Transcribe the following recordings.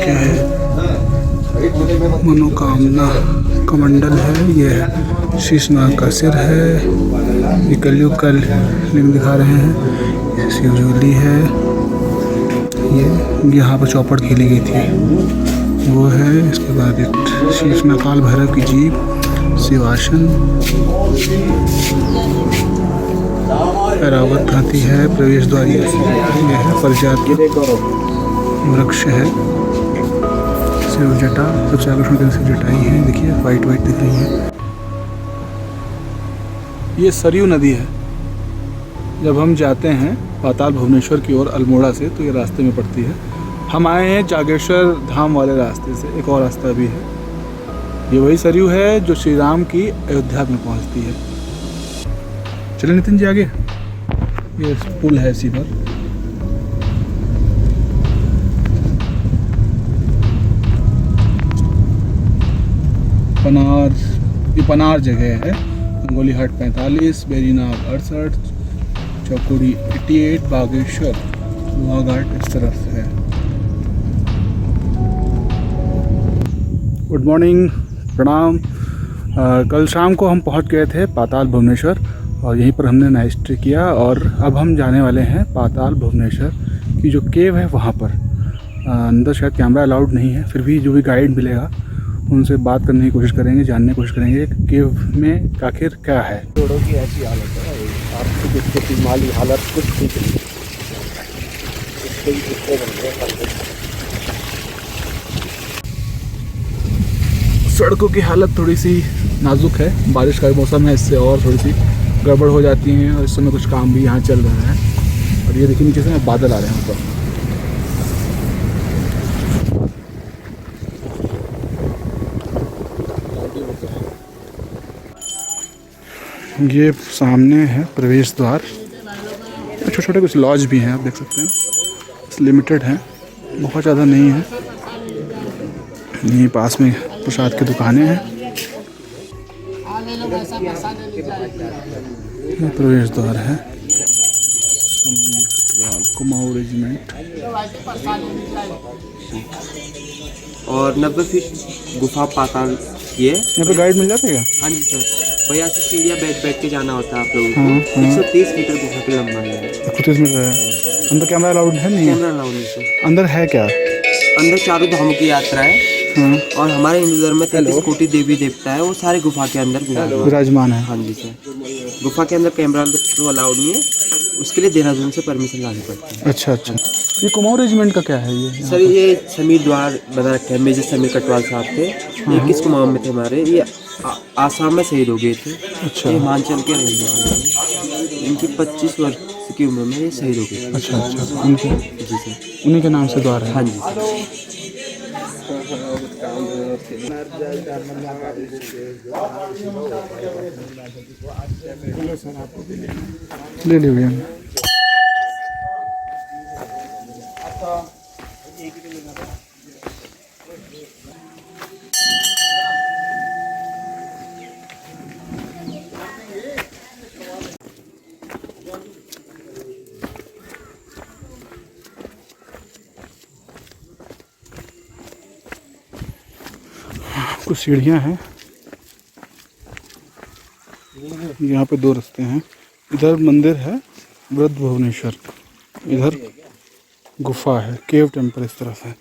क्या है? मनोकामना कमंडल है, ये है शीशनाग का सिर है, ये कलयुग का लिंग दिखा रहे हैं, शिवजोली है, ये यहाँ पर चौपड़ खेली गई थी वो है। इसके बाद एक शीशनाग काल भैरव की जीभ, शिवासन, ऐरावत हाथी है, प्रवेश द्वार ये है, परिजात वृक्ष है, शिव जटा, सबसे आकर्षण के शिव जटा ही है, देखिए वाइट वाइट दिख रही है। ये सरयू नदी है। जब हम जाते हैं पाताल भुवनेश्वर की ओर अल्मोड़ा से तो ये रास्ते में पड़ती है। हम आए हैं जागेश्वर धाम वाले रास्ते से, एक और रास्ता भी है। ये वही सरयू है जो श्री राम की अयोध्या में पहुंचती है। चलिए नितिन जी आगे, ये पुल है इसी पर। पनार, ये पनार जगह है। गंगोली हाट 45, बेरीनाग 68, चौकुड़ी 88, बागेश्वर लोहाघाट इस तरफ है। गुड मॉर्निंग, प्रणाम। कल शाम को हम पहुंच गए थे पाताल भुवनेश्वर और यहीं पर हमने नाइट स्टे किया और अब हम जाने वाले हैं पाताल भुवनेश्वर की जो केव है वहाँ पर। अंदर शायद कैमरा अलाउड नहीं है, फिर भी जो भी गाइड मिलेगा उनसे बात करने की कोशिश करेंगे, जानने की कोशिश करेंगे केव में आखिर क्या है। रोडों की ऐसी हालत है, आर्थिक स्थिति, माली हालत कुछ ठीक नहीं। सड़कों की हालत थोड़ी सी नाजुक है, बारिश का मौसम है, इससे और थोड़ी सी गड़बड़ हो जाती हैं और इस समय कुछ काम भी यहाँ चल रहा है। और ये देखिए नीचे से बादल आ रहे हैं ऊपर। ये सामने है प्रवेश द्वार, छोटे छोटे कुछ लॉज भी हैं, आप देख सकते हैं, लिमिटेड हैं, बहुत ज़्यादा नहीं है। यहीं पास में प्रसाद की दुकानें हैं। ये प्रवेश द्वार है। कुमाऊं रेजिमेंट और 90 फीट गुफा पाताल की है। यहाँ पे गाइड मिल जाता है क्या? हाँ जी सर, भैया से सीढ़ियाँ बैठ के जाना होता है आप लोगों को। 130 मीटर गुफा की लंबाई है। 130 मीटर है। अंदर कैमरा अलाउड है? नहीं, कैमरा अलाउड नहीं सर। अंदर है क्या? अंदर चारों धामों की यात्रा है। और हमारे हिंदू धर्म में 33 कोटि देवी देवता है, वो सारे गुफा के अंदर विराजमान है। हाँ जी सर, गुफा के अंदर कैमरा तो अलाउड नहीं है, उसके लिए देहरादून से परमिशन लानी पड़ती है। अच्छा अच्छा। ये कुमाऊं रेजिमेंट का क्या है ये? सर ये समीर द्वार बना रखे हैं, मेजर समीर कटवाल साहब थे। ये किस कुमाऊं में थे हमारे, ये आसाम में शहीद हो गए थे। अच्छा। ये हिमाचल के रहने वाले हैं। इनकी 25 वर्ष की उम्र में ये शहीद हो गए। अच्छा अच्छा, उनके जी सर, उन्हीं के नाम से द्वार है। हाँ जी। ले लीजिए। कुछ सीढ़ियाँ हैं, यहाँ पे 2 रास्ते हैं। इधर मंदिर है वृद्ध भुवनेश्वर, इधर गुफा है, केव टेम्पल इस तरफ है।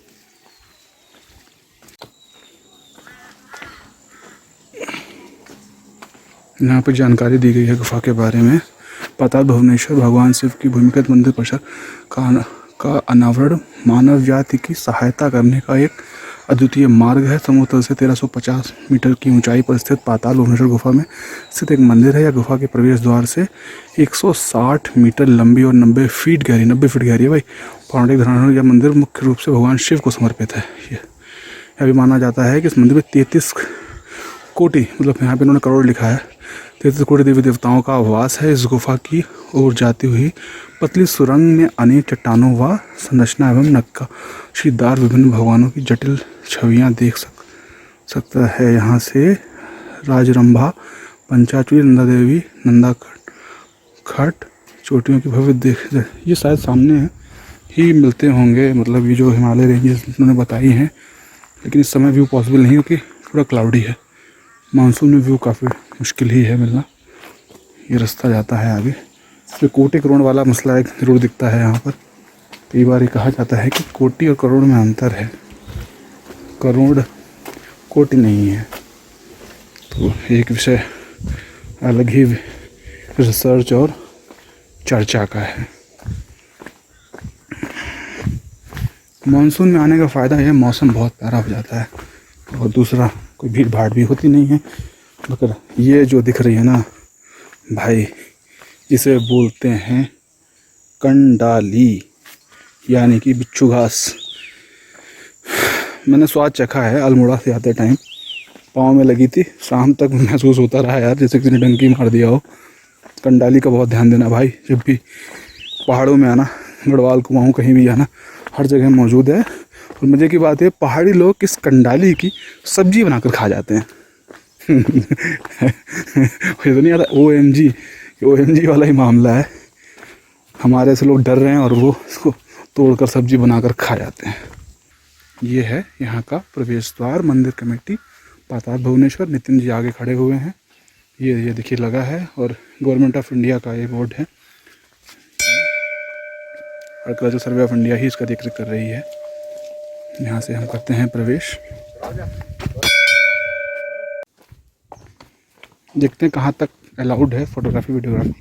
यहाँ पे जानकारी दी गई है गुफा के बारे में। पाताल भुवनेश्वर भगवान शिव की भूमिगत मंदिर परिसर का अनावरण मानव जाति की सहायता करने का एक अद्वितीय मार्ग है। समुद्र से 1350 मीटर की ऊंचाई पर स्थित पाताल भुवनेश्वर गुफा में स्थित एक मंदिर है। यह गुफा के प्रवेश द्वार से 160 मीटर लंबी और 90 फीट गहरी है भाई। पौराणिक धर्म यह मंदिर मुख्य रूप से भगवान शिव को समर्पित है। यह भी माना जाता है कि इस मंदिर में 33 कोटि, मतलब यहाँ पे इन्होंने करोड़ लिखा है, 33 कोटि देवी देवताओं का वास है। इस गुफा की ओर जाती हुई पतली सुरंग में अनेक चट्टानों व संरचना एवं नक्काशीदार विभिन्न भगवानों की जटिल छवियां देख सकता है। यहाँ से राजरंभा, पंचाचूरी, नंदा देवी, नंदा खट चोटियों की भव्य देख, ये शायद सामने है, ही मिलते होंगे, मतलब ये जो हिमालय रेंजेस उन्होंने बताई हैं। लेकिन इस समय व्यू पॉसिबल नहीं क्योंकि पूरा क्लाउडी है। मानसून में व्यू काफ़ी मुश्किल ही है मिलना। ये रास्ता जाता है आगे। जो कोटि करोड़ वाला मसला एक ज़रूर दिखता है यहाँ पर। कई बार ये कहा जाता है कि कोटि और करोड़ में अंतर है, करोड़ कोटि नहीं है। तो एक विषय अलग ही रिसर्च और चर्चा का है। मानसून में आने का फ़ायदा है मौसम बहुत प्यारा हो जाता है, और दूसरा कोई भीड़ भाड़ भी होती नहीं है। मगर ये जो दिख रही है ना भाई, इसे बोलते हैं कंडाली, यानी कि बिच्छू घास। मैंने स्वाद चखा है अल्मोड़ा से आते टाइम, पाँव में लगी थी। शाम तक महसूस होता रहा यार जैसे किसी ने डंकी मार दिया हो। कंडाली का बहुत ध्यान देना भाई, जब भी पहाड़ों में आना, गढ़वाल कुमाऊँ कहीं भी आना, हर जगह मौजूद है। और मज़े की बात है, पहाड़ी लोग इस कंडाली की सब्जी बनाकर खा जाते हैं। ये तो नहीं आता OMG वाला ही मामला है। हमारे से लोग डर रहे हैं और वो इसको तोड़कर सब्जी बनाकर खा जाते हैं। ये है यहाँ का प्रवेश द्वार, मंदिर कमेटी पाताल भुवनेश्वर। नितिन जी आगे खड़े हुए हैं, ये देखिए लगा है, और गवर्नमेंट ऑफ इंडिया का ये बोर्ड है। आर्कियोलॉजिकल सर्वे ऑफ इंडिया ही इसका जिक्र कर रही है। यहाँ से हम करते हैं प्रवेश। देखते हैं कहाँ तक अलाउड है फोटोग्राफी वीडियोग्राफी।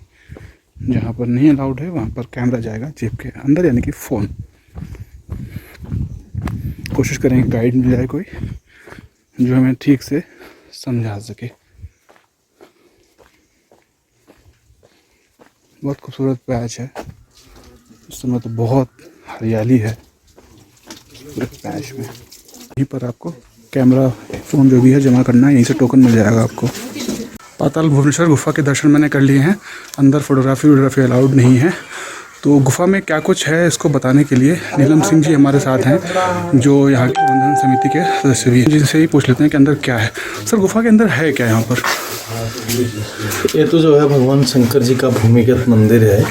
जहाँ पर नहीं अलाउड है वहाँ पर कैमरा जाएगा जेब के अंदर, यानी कि फ़ोन। कोशिश करेंगे गाइड मिल जाए कोई जो हमें ठीक से समझा सके। बहुत खूबसूरत पैच है, इस समय तो बहुत हरियाली है पूरे पैच में। यहीं पर आपको कैमरा फ़ोन जो भी है जमा करना है, यहीं से टोकन मिल जाएगा आपको। पाताल भुवनेश्वर गुफा के दर्शन मैंने कर लिए हैं। अंदर फोटोग्राफी अलाउड नहीं है। तो गुफा में क्या कुछ है इसको बताने के लिए नीलम सिंह जी हमारे साथ हैं, जो यहाँ के प्रबंधन समिति के सदस्य भी हैं। जिनसे ही पूछ लेते हैं कि अंदर क्या है। सर गुफा के अंदर है क्या यहाँ पर? ये तो जो है भगवान शंकर जी का भूमिगत मंदिर है।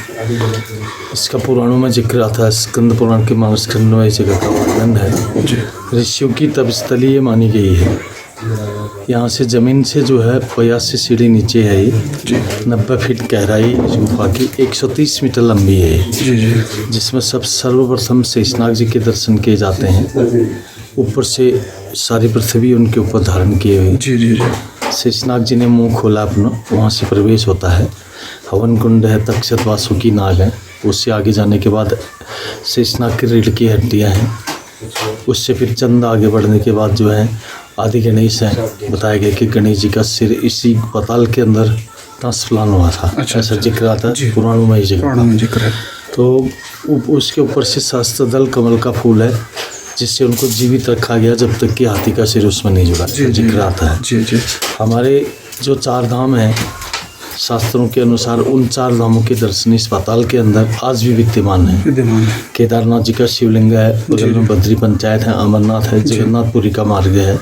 इसका पुराणों में जिक्र आता है, स्कंद पुराण के मानसखंड में इस जगह का वर्णन है। ऋषियों की तपस्थली ये मानी गई है। यहाँ से ज़मीन से जो है 82 सीढ़ी नीचे है ये, 90 फीट गहराई इस गुफा की, 130 मीटर लंबी है ये, जिसमें सर्वप्रथम शेषनाग जी के दर्शन किए जाते हैं। ऊपर से सारी पृथ्वी उनके ऊपर धारण किए हुए। शेषनाग जी ने मुंह खोला अपना, वहाँ से प्रवेश होता है। हवन कुंड है, तक्षक वासुकी नाग है। उससे आगे जाने के बाद शेषनाग की रीढ़ की हड्डियाँ हैं। उससे फिर चंद आगे बढ़ने के बाद जो है आदि गणेश हैं। बताया गया कि गणेश जी का सिर इसी पाताल के अंदर ट्रांसप्लांट हुआ था। ऐसा जिक्र आता है पुराणों में जिक्र है। तो उसके ऊपर से सहस्त्रदल कमल का फूल है, जिससे उनको जीवित रखा गया जब तक कि हाथी का सिर उसमें नहीं जुड़ा। जिक्र आता है। हमारे जो 4 धाम हैं, शास्त्रों के अनुसार उन 4 धामों के दर्शन इस पाताल के अंदर आज भी विद्यमान है। केदारनाथ जी का शिवलिंग है, बगल में बद्री पंचायत है, अमरनाथ है, जगन्नाथपुरी का मार्ग है।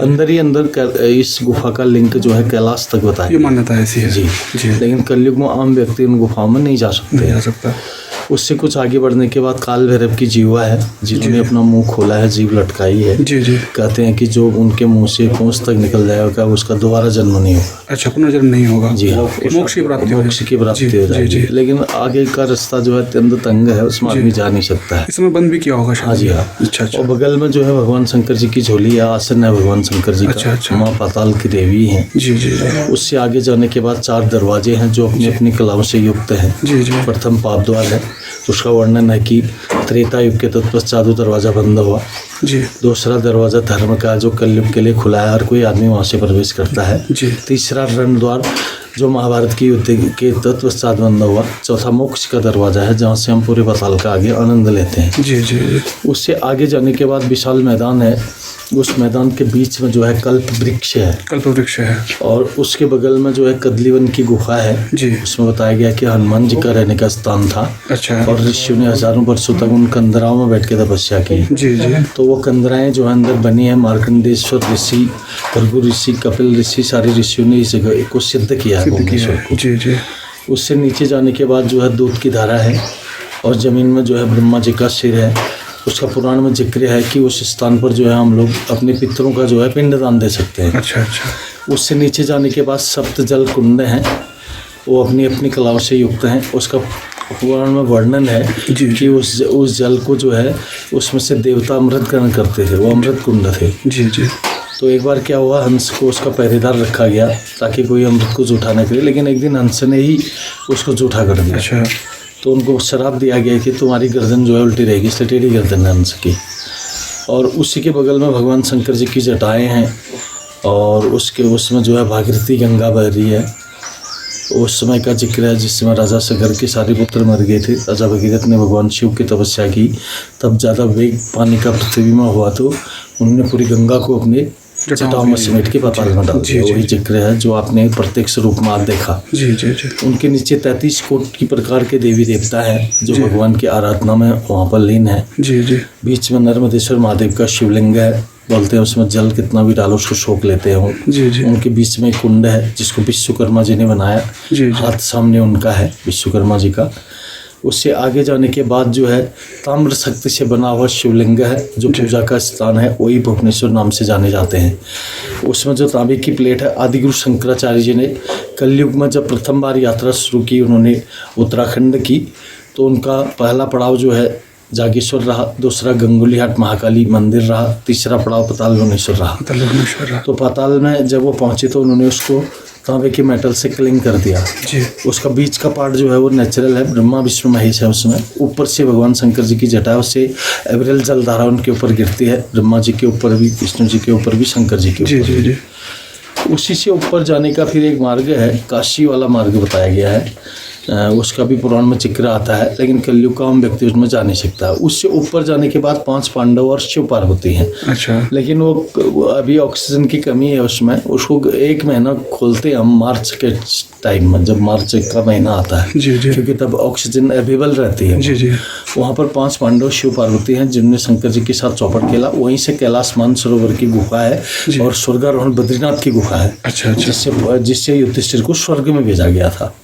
अंदर ही अंदर इस गुफा का लिंक जो है कैलाश तक बताया, ये मान्यता ऐसी है। जी। लेकिन कलयुग में आम व्यक्ति उन गुफाओं में नहीं जा सकता। उससे कुछ आगे बढ़ने के बाद काल भैरव की जीवा है, जिन्होंने अपना मुंह खोला है, जीव लटकाई है। कहते हैं कि जो उनके मुंह से पूंछ तक निकल जाएगा उसका दोबारा जन्म नहीं होगा। अच्छा, पुनर्जन्म नहीं होगा। जी हाँ, मोक्ष की प्राप्ति हो जाएगी। लेकिन आगे का रास्ता जो है अत्यंत तंग है, उसमें आदमी जा नहीं सकता है। इस समय बंद भी किया होगा। हाँ जी हाँ। अच्छा। और बगल में जो है भगवान शंकर जी की झोली है, आसन है भगवान शंकर जी का। माँ पाताल की देवी है। उससे आगे जाने के बाद 4 दरवाजे हैं जो अपनी अपनी कलाओं से युक्त हैं। प्रथम पाप द्वार है, उसका वर्णन है कि त्रेता युग के तत्पश्चात दरवाज़ा बंद हुआ। दूसरा दरवाज़ा धर्म का, जो कलयुग के लिए खुला है, हर कोई आदमी वहाँ से प्रवेश करता है। तीसरा रण द्वार, जो महाभारत की युद्ध के तत्पश्चात बंद हुआ। चौथा मोक्ष का दरवाज़ा है, जहाँ से हम पूरे पाताल का आगे आनंद लेते हैं। उससे आगे जाने के बाद विशाल मैदान है। उस मैदान के बीच में जो है कल्प वृक्ष है। और उसके बगल में जो है कदलीवन की गुफा है। उसमें बताया गया कि हनुमान जी का रहने का स्थान था। अच्छा। और ऋषियों ने हजारों वर्षों तक उन कंदराओं में बैठ के तपस्या की। तो वो कंदराएं जो है अंदर बनी है। मार्कंडेश्वर ऋषि, भृगु ऋषि, कपिल ऋषि, सारे ऋषियों ने इस जगह को सिद्ध किया है भुवनेश्वर को। उससे नीचे जाने के बाद जो है दूध की धारा है, और ज़मीन में जो है ब्रह्मा जी का सिर है। उसका पुराण में जिक्र है कि उस स्थान पर जो है हम लोग अपने पितरों का जो है पिंडदान दे सकते हैं। अच्छा अच्छा। उससे नीचे जाने के बाद सप्त जल कुंड हैं, वो अपनी अपनी कलाओं से युक्त हैं। उसका पुराण में वर्णन है कि उस जल को जो है उसमें से देवता अमृत ग्रहण करते थे, वो अमृत कुंड थे। जी जी। तो एक बार क्या हुआ, हंस को उसका पहरेदार रखा गया ताकि कोई अमृत को जूठा न करे, लेकिन एक दिन हंस ने ही उसको जूठा कर दिया। अच्छा। तो उनको श्राप दिया गया कि तुम्हारी गर्दन जो है उल्टी रहेगी, इसलिए टेढ़ी गर्दन है हंस की। और उसी के बगल में भगवान शंकर जी की जटाएँ हैं और उसमें जो है भागीरथी गंगा बह रही है। उस समय का जिक्र है जिस समय राजा सगर के सारे पुत्र मर गए थे। राजा भगीरथ ने भगवान शिव की तपस्या की, तब ज़्यादा वेग पानी का पृथ्वी में हुआ तो उन्होंने पूरी गंगा को अपने जटाओं में समेट के पाताल में डाल दिया। वही जिक्र है जो आपने प्रत्यक्ष रूप में आज देखा। जी जी जी। उनके नीचे 33 कोटि प्रकार के देवी देवता हैं जो भगवान की आराधना में वहाँ पर लीन है। जी जी। बीच में नर्मदेश्वर महादेव का शिवलिंग है, बोलते हैं उसमें जल कितना भी डालो उसको सोख लेते हो। जी जी। उनके बीच में एक कुंड है जिसको विश्वकर्मा जी ने बनाया। जी। हाथ सामने उनका है विश्वकर्मा जी का। उससे आगे जाने के बाद जो है ताम्र शक्ति से बना हुआ शिवलिंग है जो पूजा का स्थान है, वही भुवनेश्वर नाम से जाने जाते हैं। उसमें जो तांबे की प्लेट है, आदिगुरु शंकराचार्य जी ने कलयुग में जब प्रथम बार यात्रा शुरू की उन्होंने उत्तराखंड की, तो उनका पहला पड़ाव जो है जागेश्वर रहा, दूसरा गंगोलीहाट महाकाली मंदिर रहा, तीसरा पड़ाव पाताल भुवनेश्वर रहा। तो पाताल में जब वो पहुंचे तो उन्होंने उसको तांबे के मेटल से क्लिंग कर दिया। जी। उसका बीच का पार्ट जो है वो नेचुरल है, ब्रह्मा विष्णु महेश है उसमें। ऊपर से भगवान शंकर जी की जटा से एवरेल जलधारा उनके ऊपर गिरती है, ब्रह्मा जी के ऊपर भी, विष्णु जी के ऊपर भी, शंकर जी के ऊपर। जी जी जी। उसी से ऊपर जाने का फिर एक मार्ग है, काशी वाला मार्ग बताया गया है। उसका भी पुराण में जिक्र आता है, लेकिन कलयुग का हम व्यक्ति उसमें जा नहीं सकता। उससे ऊपर जाने के बाद 5 पांडव और शिव पार्वती हैं। अच्छा। लेकिन वो अभी ऑक्सीजन की कमी है उसमें, उसको 1 महीना खोलते हैं हम मार्च के टाइम में, जब मार्च का महीना आता है। जी जी। क्योंकि तब ऑक्सीजन अवेलेबल रहती है। जी जी। वहाँ पर 5 पांडव शिव पार्वती हैं जिन्होंने शंकर जी के साथ चौपट खेला। वहीं से कैलाश मानसरोवर की गुफा है और स्वर्गारोहण बद्रीनाथ की गुफा है। अच्छा अच्छा। जिससे युधिष्ठिर को स्वर्ग में भेजा गया था।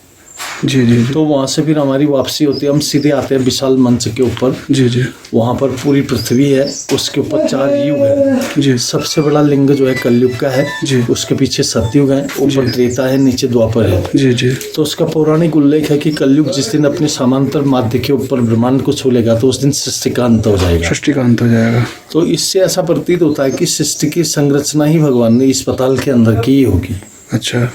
जी जी जी। तो वहाँ से फिर हमारी वापसी होती है, हम सीधे आते हैं विशाल मंच के ऊपर। जी जी। वहाँ पर पूरी पृथ्वी है, उसके ऊपर 4 युग है। जी। सबसे बड़ा लिंग जो है कलयुग का है। जी। उसके पीछे सतयुग है, ऊपर त्रेता है, नीचे द्वापर है। जी जी। तो उसका पौराणिक उल्लेख है कि कलयुग जिस दिन अपने समांतर माध्य के ऊपर ब्रह्मांड को छू लेगा तो उस दिन सृष्टि का अंत हो जाएगा। सृष्टि का अंत हो जाएगा। तो इससे ऐसा प्रतीत होता है कि सृष्टि की संरचना ही भगवान ने इस पाताल के अंदर की ही होगी। अच्छा,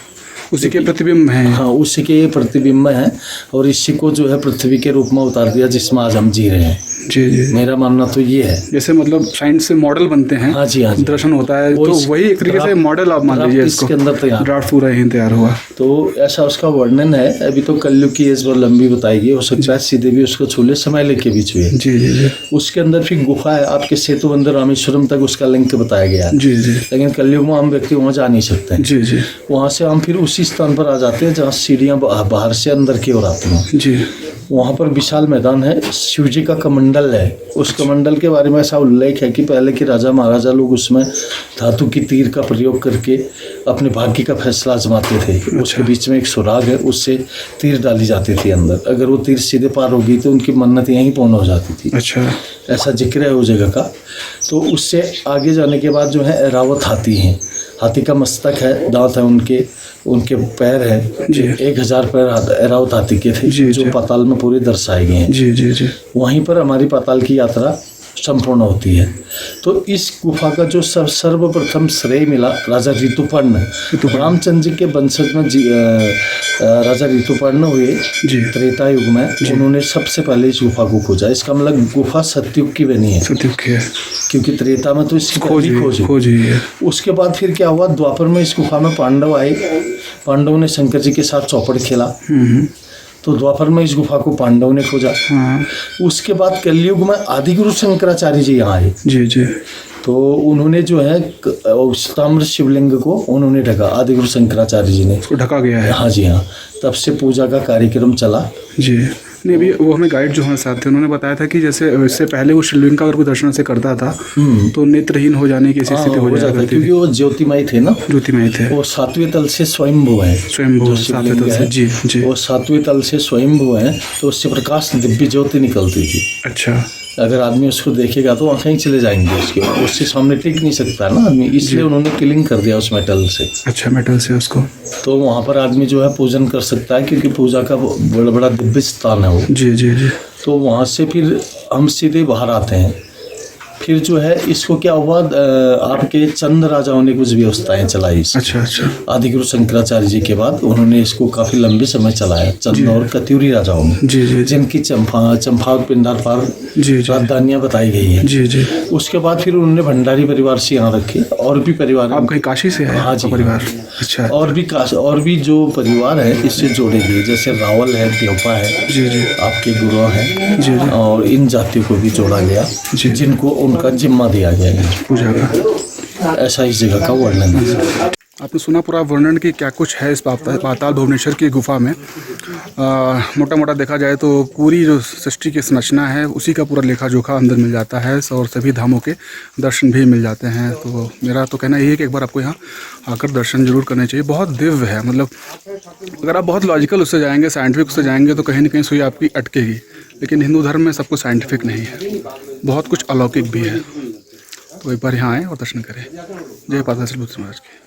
उसी के प्रतिबिंब हैं। हाँ, उसी के ये प्रतिबिंब हैं और इसी को जो है पृथ्वी के रूप में उतार दिया जिसमें आज हम जी रहे हैं। जी जी। मेरा मानना तो ये है। जैसे मतलब साइंस से मॉडल बनते हैं। हाँ जी, हाँ जी। दर्शन होता है, तो वही एक तरीके से मॉडल आप मान लीजिए इसको। इसके अंदर तैयार ड्राफ्ट पूरा ही तैयार हुआ। तो ऐसा उसका वर्णन है। अभी तो कलयुग की एज बहुत लंबी बताएगी, हो सकता है सीधे भी उसको छूले, समय लेके भी छुए। जी जी जी। उसके अंदर फिर गुफा है, आपके सेतु बंदर रामेश्वरम तक उसका लिंक बताया गया है। जी जी। लेकिन कलयुग में हम व्यक्ति वहाँ जा नहीं सकते। जी जी। वहाँ से हम फिर उसी स्थान पर आ जाते हैं जहाँ सीढ़ियाँ बाहर से अंदर की ओर आती हैं। जी। वहाँ पर विशाल मैदान है, शिव जी का कमंडल है। उस कमंडल के बारे में ऐसा उल्लेख है कि पहले के राजा महाराजा लोग उसमें धातु की तीर का प्रयोग करके अपने भाग्य का फैसला आजमाते थे। उसके बीच में एक सुराग है, उससे तीर डाली जाती थी अंदर। अगर वो तीर सीधे पार होगी तो उनकी मन्नत यहीं पूर्ण हो जाती थी। अच्छा, ऐसा जिक्र है उस जगह का। तो उससे आगे जाने के बाद जो है एरावत हाथी हैं। हाथी का मस्तक है, दांत है उनके पैर है। 1000 पैर एरावत हाथी के थे जो पाताल में पूरे दर्शाए गए हैं। जी जी जी। वहीं पर हमारी पाताल की यात्रा संपूर्ण होती है। तो इस गुफा का जो सर्वप्रथम श्रेय मिला राजा ऋतुपर्ण, रामचंद्र जी के वंशज में राजा ऋतुपर्ण हुए त्रेता युग में। उन्होंने सबसे पहले इस गुफा को खोजा। इसका मतलब गुफा सतयुग की बनी है। सतयुग की है क्योंकि त्रेता में तो इसकी खोज हुई है। उसके बाद फिर क्या हुआ, द्वापर में इस गुफा में पांडव आए। पांडवों ने शंकर जी के साथ चौपड़ खेला, तो द्वापर में इस गुफा को पांडव ने खोजा। उसके बाद कलयुग में आदिगुरु शंकराचार्य जी यहाँ आए। जी जी। तो उन्होंने जो है ताम्र शिवलिंग को उन्होंने ढका, आदिगुरु शंकराचार्य जी ने उसको ढका गया है। हाँ जी हाँ। तब से पूजा का कार्यक्रम चला। जी। नहीं, अभी वो हमें गाइड जो हमारे साथ थे उन्होंने बताया था कि जैसे इससे पहले वो शिवलिंग का अगर कोई दर्शन से करता था तो नेत्रहीन हो जाने की ऐसी स्थिति हो जाती थी, क्योंकि वो ज्योतिमय थे ना, ज्योतिमय थे, वो 7वें तल से स्वयंभू है, स्वयंभू जो 7वें शिवलिंग तल से, है, जी जी, वो 7वें तल से स्वयंभू है, तो उससे प्रकाश दिव्य ज्योति निकलती थी। अच्छा, अगर आदमी उसको देखेगा तो वहाँ कहीं चले जाएंगे उससे सामने टिक नहीं सकता ना आदमी, इसलिए उन्होंने किलिंग कर दिया उस मेटल से। अच्छा, मेटल से उसको, तो वहाँ पर आदमी जो है पूजन कर सकता है, क्योंकि पूजा का बड़ा बड़ा दिव्य स्थान है वो। जी जी जी, तो वहाँ से फिर हम सीधे बाहर आते हैं। फिर जो है इसको क्या हुआ, आपके चंद राजाओं ने कुछ व्यवस्थाएं चलाई। अच्छा अच्छा, आदिगुरु शंकराचार्य जी के बाद उन्होंने इसको काफी लंबे समय चलाया, चंद और कत्यूरी राजाओं ने, जी जी, जिनकी चंपा पिंडार पार जी जी, राजधानियां बताई गई है। जी जी। उसके बाद फिर उन्होंने भंडारी परिवार से यहाँ रखे, और भी परिवार, आप कहीं काशी से हैं? हाँ जी, परिवार, अच्छा, और भी जो परिवार है इससे जोड़े गए, जैसे रावल है, देवपा है, जी जी, आपके गुरु हैं, जी जी, और इन जातियों को भी जोड़ा गया, जी, जिनको उनका जिम्मा दिया गया है। पूजा का ऐसा इस जगह का वर्णन है। आपने सुना पूरा वर्णन कि क्या कुछ है इस पाताल भुवनेश्वर की गुफा में। मोटा मोटा देखा जाए तो पूरी जो सृष्टि की संरचना है उसी का पूरा लेखा जोखा अंदर मिल जाता है, और सभी धामों के दर्शन भी मिल जाते हैं। तो मेरा तो कहना यही है कि एक बार आपको यहाँ आकर दर्शन जरूर करने चाहिए। बहुत दिव्य है, मतलब अगर आप बहुत लॉजिकल उससे जाएंगे, साइंटिफिक उससे जाएंगे तो कहीं ना कहीं सुई आपकी अटकेगी, लेकिन हिंदू धर्म में सब कुछ साइंटिफिक नहीं है, बहुत कुछ अलौकिक भी है। तो एक बार यहाँ आएँ और दर्शन करें। जय पाताल महाराज की।